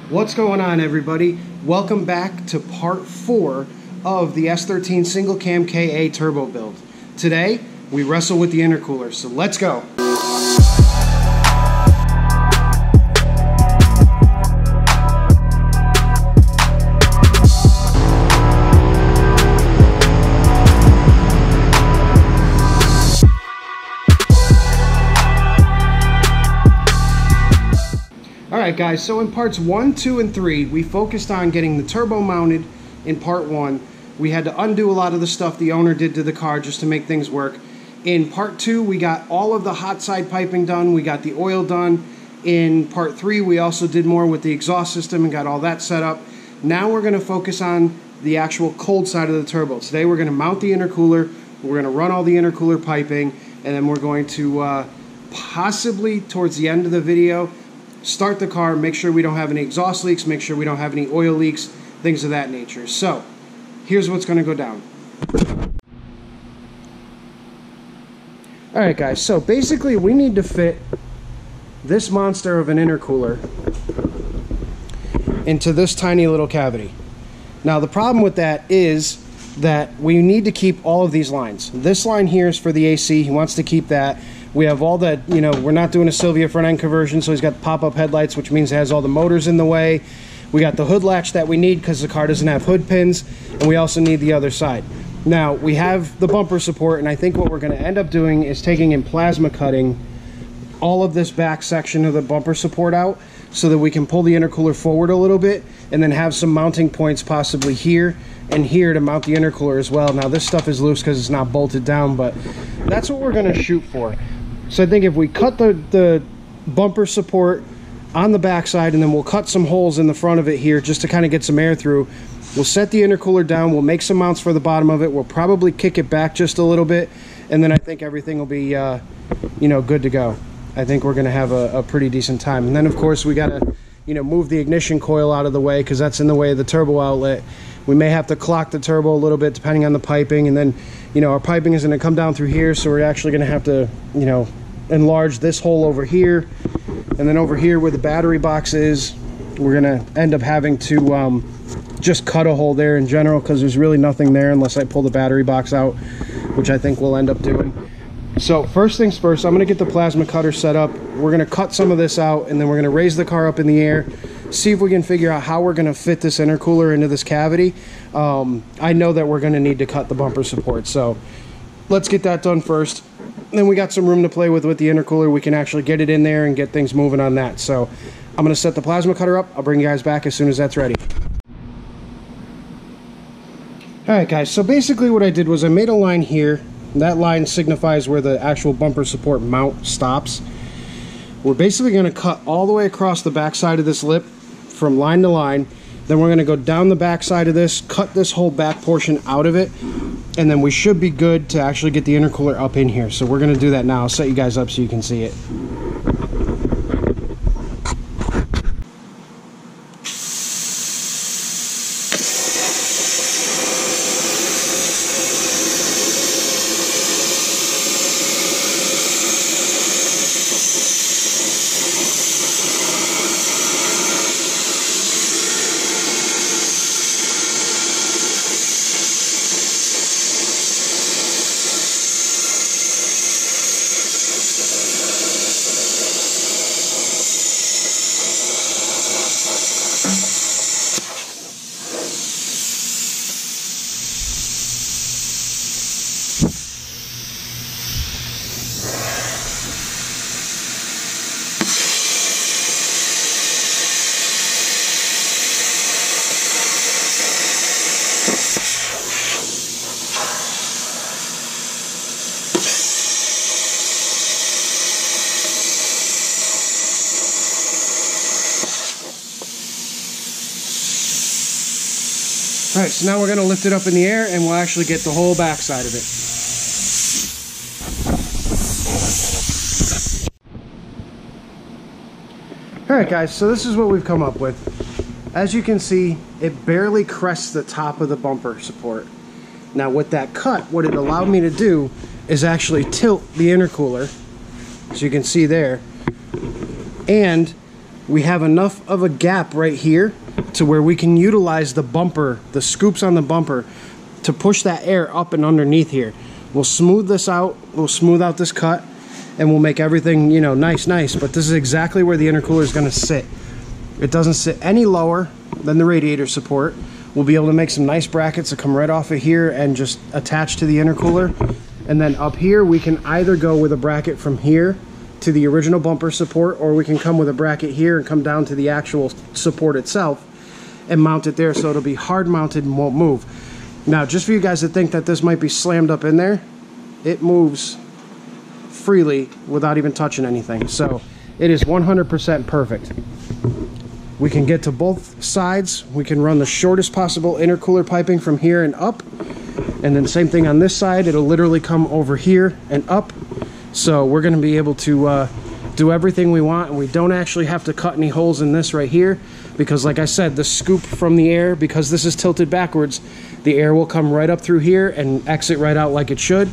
What's going on, everybody? Welcome back to part 4 of the S13 single cam KA turbo build. Today we wrestle with the intercooler, so let's go. Alright guys, so in parts 1, 2, and 3, we focused on getting the turbo mounted in part 1. We had to undo a lot of the stuff the owner did to the car just to make things work. In part 2, we got all of the hot side piping done, we got the oil done. In part 3, we also did more with the exhaust system and got all that set up. Now we're going to focus on the actual cold side of the turbo. Today we're going to mount the intercooler, we're going to run all the intercooler piping, and then we're going to possibly, towards the end of the video, start the car, make sure we don't have any exhaust leaks, make sure we don't have any oil leaks, things of that nature. So, here's what's going to go down. Alright guys, so basically we need to fit this monster of an intercooler into this tiny little cavity. Now the problem with that is that we need to keep all of these lines. This line here is for the AC, he wants to keep that. We have all that, you know, we're not doing a Sylvia front end conversion, so he's got pop-up headlights, which means it has all the motors in the way. We got the hood latch that we need because the car doesn't have hood pins, and we also need the other side. Now, we have the bumper support, and I think what we're going to end up doing is taking and plasma cutting all of this back section of the bumper support out so that we can pull the intercooler forward a little bit and then have some mounting points possibly here and here to mount the intercooler as well. Now, this stuff is loose because it's not bolted down, but that's what we're going to shoot for. So I think if we cut the bumper support on the back side, and then we'll cut some holes in the front of it here just to kind of get some air through. We'll set the intercooler down, we'll make some mounts for the bottom of it, we'll probably kick it back just a little bit, and then I think everything will be you know, good to go. I think we're going to have a pretty decent time. And then of course we got to, you know, move the ignition coil out of the way because that's in the way of the turbo outlet. We may have to clock the turbo a little bit depending on the piping, and then, you know, our piping is going to come down through here, so we're actually going to have to, you know, enlarge this hole over here, and then over here where the battery box is, we're going to end up having to just cut a hole there in general because there's really nothing there unless I pull the battery box out, which I think we'll end up doing. So first things first, I'm going to get the plasma cutter set up. We're going to cut some of this out, and then we're going to raise the car up in the air, see if we can figure out how we're going to fit this intercooler into this cavity. I know that we're going to need to cut the bumper support, so let's get that done first. Then we got some room to play with the intercooler. We can actually get it in there and get things moving on that. So I'm going to set the plasma cutter up. I'll bring you guys back as soon as that's ready. Alright guys, so basically what I did was I made a line here. That line signifies where the actual bumper support mount stops. We're basically going to cut all the way across the back side of this lip from line to line. Then we're going to go down the back side of this, cut this whole back portion out of it, and then we should be good to actually get the intercooler up in here. So we're going to do that now. I'll set you guys up so you can see it. Alright, so now we're going to lift it up in the air and we'll actually get the whole back side of it. Alright guys, so this is what we've come up with. As you can see, it barely crests the top of the bumper support. Now with that cut, what it allowed me to do is actually tilt the intercooler, so you can see there, and we have enough of a gap right here to where we can utilize the bumper, the scoops on the bumper, to push that air up and underneath here. We'll smooth this out, we'll smooth out this cut, and we'll make everything, you know, nice, but this is exactly where the intercooler is going to sit. It doesn't sit any lower than the radiator support. We'll be able to make some nice brackets that come right off of here and just attach to the intercooler. And then up here, we can either go with a bracket from here to the original bumper support, or we can come with a bracket here and come down to the actual support itself and mount it there so it'll be hard mounted and won't move. Now, just for you guys that think that this might be slammed up in there, it moves freely without even touching anything. So it is 100% perfect. We can get to both sides. We can run the shortest possible intercooler piping from here and up. And then same thing on this side. It'll literally come over here and up. So we're going to be able to do everything we want, and we don't actually have to cut any holes in this right here, because like I said, the scoop from the air, because this is tilted backwards, the air will come right up through here and exit right out like it should.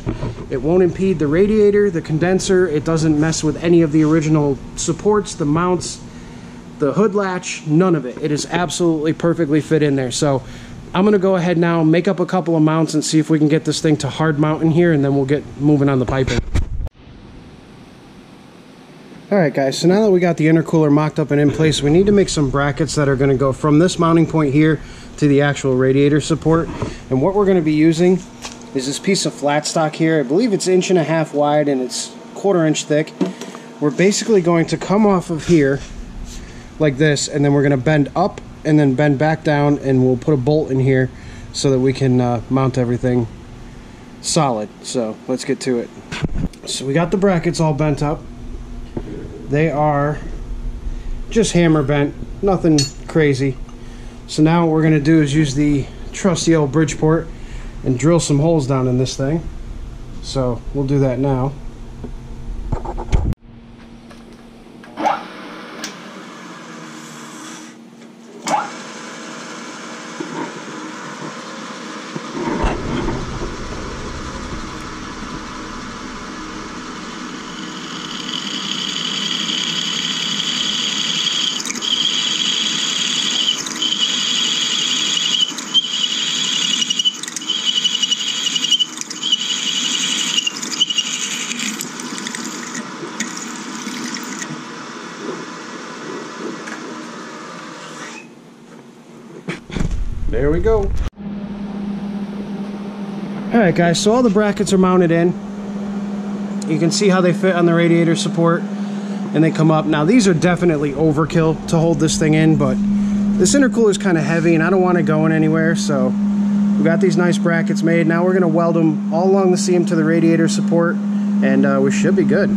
It won't impede the radiator, the condenser. It doesn't mess with any of the original supports, the mounts, the hood latch, none of it. It is absolutely perfectly fit in there. So I'm going to go ahead now, make up a couple of mounts and see if we can get this thing to hard mount in here, and then we'll get moving on the piping. Alright guys, so now that we got the intercooler mocked up and in place, we need to make some brackets that are going to go from this mounting point here to the actual radiator support. And what we're going to be using is this piece of flat stock here. I believe it's 1.5 inches wide and it's 1/4 inch thick. We're basically going to come off of here like this, and then we're going to bend up and then bend back down, and we'll put a bolt in here so that we can mount everything solid. So let's get to it. So we got the brackets all bent up. They are just hammer bent, nothing crazy. So now what we're going to do is use the trusty old Bridgeport and drill some holes down in this thing. So we'll do that now. There we go. Alright guys, so all the brackets are mounted in. You can see how they fit on the radiator support, and they come up. Now these are definitely overkill to hold this thing in, but this intercooler is kind of heavy and I don't want it going anywhere, so we got these nice brackets made. Now we're going to weld them all along the seam to the radiator support, and we should be good.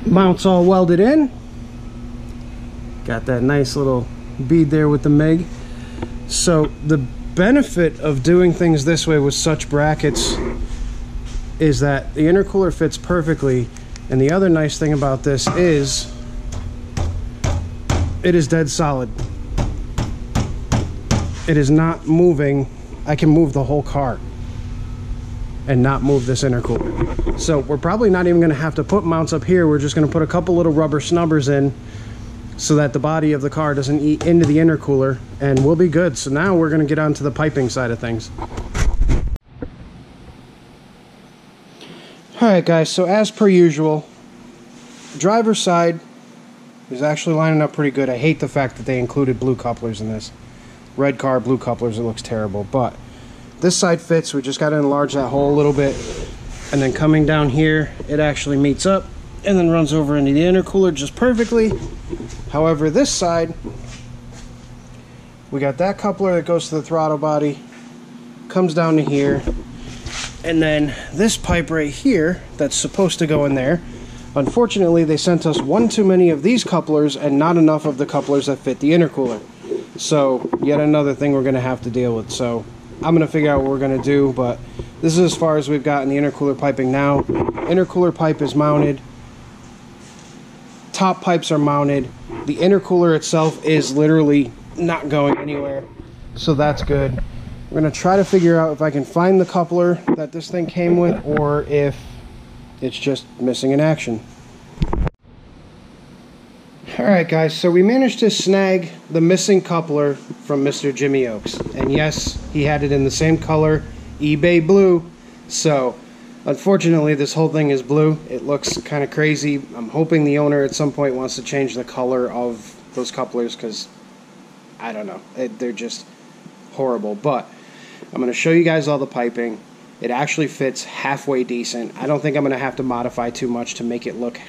Mounts all welded in. Got that nice little bead there with the MIG. So the benefit of doing things this way with such brackets is that the intercooler fits perfectly, and the other nice thing about this is it is dead solid. It is not moving. I can move the whole car and not move this intercooler. So we're probably not even going to have to put mounts up here. We're just going to put a couple little rubber snubbers in so that the body of the car doesn't eat into the intercooler, and we'll be good. So now we're going to get on to the piping side of things. Alright guys, so as per usual, driver's side is actually lining up pretty good. I hate the fact that they included blue couplers in this. Red car, blue couplers, it looks terrible. But this side fits. We just got to enlarge that hole a little bit. And then coming down here, it actually meets up and then runs over into the intercooler just perfectly. However, this side, we got that coupler that goes to the throttle body, comes down to here, and then this pipe right here that's supposed to go in there. Unfortunately, they sent us one too many of these couplers and not enough of the couplers that fit the intercooler. So yet another thing we're going to have to deal with. So I'm going to figure out what we're going to do, but this is as far as we've gotten the intercooler piping now. Intercooler pipe is mounted. Top pipes are mounted. The intercooler itself is literally not going anywhere, so that's good. We're going to try to figure out if I can find the coupler that this thing came with, or if it's just missing in action. Alright guys, so we managed to snag the missing coupler from Mr. Jimmy Oaks. And yes, he had it in the same color, eBay blue. So, unfortunately, this whole thing is blue. It looks kind of crazy. I'm hoping the owner at some point wants to change the color of those couplers, because, I don't know, they're just horrible. But I'm going to show you guys all the piping. It actually fits halfway decent. I don't think I'm going to have to modify too much to make it look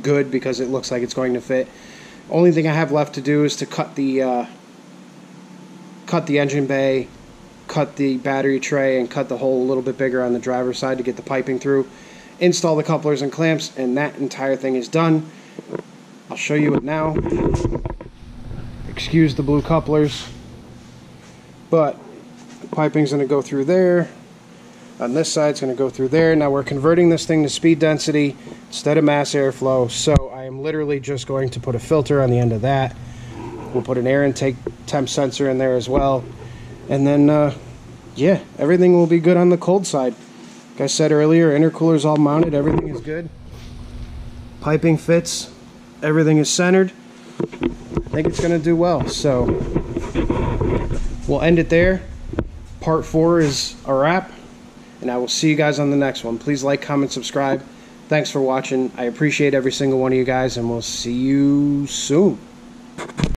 good, because it looks like it's going to fit. Only thing I have left to do is to cut the engine bay, cut the battery tray, and cut the hole a little bit bigger on the driver's side to get the piping through, install the couplers and clamps, and that entire thing is done. I'll show you it now. Excuse the blue couplers, but the piping's going to go through there. On this side, it's going to go through there. Now we're converting this thing to speed density instead of mass airflow, so I am literally just going to put a filter on the end of that. We'll put an air intake temp sensor in there as well. And then, yeah, everything will be good on the cold side. Like I said earlier, intercooler's all mounted. Everything is good. Piping fits. Everything is centered. I think it's going to do well. So we'll end it there. Part 4 is a wrap. And I will see you guys on the next one. Please like, comment, subscribe. Thanks for watching. I appreciate every single one of you guys, and we'll see you soon.